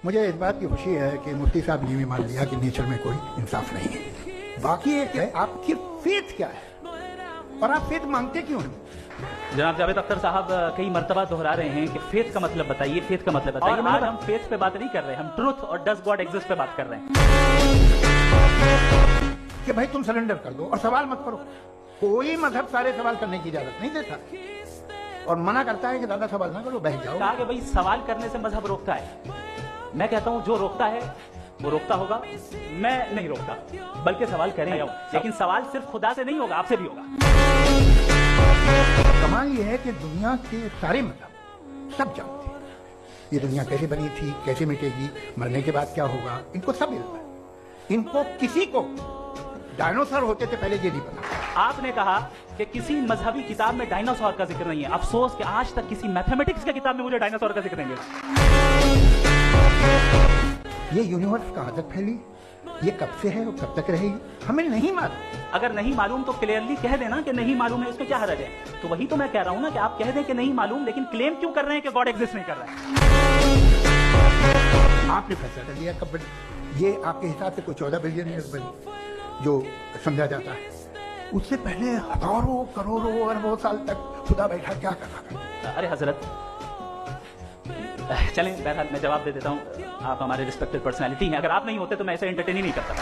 मुझे इस बात की खुशी है कि मुफ्ती साहब ने भी मान लिया कि नेचर में कोई इंसाफ नहीं है। बाकी एक है आपकी फेथ क्या है और आप फेथ मांगते क्यों हैं? जनाब जावेद अख्तर साहब कई मर्तबा दोहरा रहे हैं कि फेथ का मतलब बताइए, फेथ का मतलब बताइए। आज हम फेथ पे बात नहीं कर रहे, हम ट्रुथ और डज गॉड एग्जिस्ट पे बात कर रहे हैं कि भाई तुम सरेंडर कर दो और सवाल मत करो। कोई मजहब सारे सवाल करने की इजाजत नहीं देता और मना करता है कि ज्यादा सवाल ना करो, बैठ जाओ। कहा कि भाई सवाल करने से मजहब रोकता है। मैं कहता हूं जो रोकता है वो रोकता होगा, मैं नहीं रोकता, बल्कि सवाल करें। लेकिन सवाल सिर्फ खुदा से नहीं होगा, आपसे भी होगा। कमाल ये है कि दुनिया के सारे मजहब सब जानते हैं ये दुनिया कैसे बनी थी, कैसे मिटेगी, मरने के बाद क्या होगा, इनको सब इल्म है। इनको किसी को डायनासोर होते थे पहले ये नहीं पता। आपने कहा कि किसी मजहबी किताब में डायनासोर का जिक्र नहीं है। अफसोस कि आज तक किसी मैथमेटिक्स की किताब में मुझे डायनासोर का जिक्र नहीं है। ये यूनिवर्स का आदत फैली, ये कब से है और कब तक रहेगी हमें नहीं मालूम। अगर नहीं मालूम तो क्लियरली कह देना कि नहीं मालूम है, इसमें क्या हर्ज है? तो वही तो मैं कह रहा हूं ना कि आप कह दें कि नहीं मालूम, लेकिन क्लेम क्यों कर रहे हैं कि गॉड एग्जिस्ट नहीं कर रहा है? आपने फैसला कर लिया कब बनी। ये आपके हिसाब से कोई 14 बिलियन ईयर्स बनी जो समझा जाता है। उससे पहले हजारों करोड़ों अरबों साल तक खुदा बैठा क्या कर रहा था? अरे हजरत, चलें बहरहाल मैं जवाब दे देता हूँ। आप हमारे रिस्पेक्टेड पर्सनैलिटी हैं, अगर आप नहीं होते तो मैं ऐसे एंटरटेन ही नहीं करता।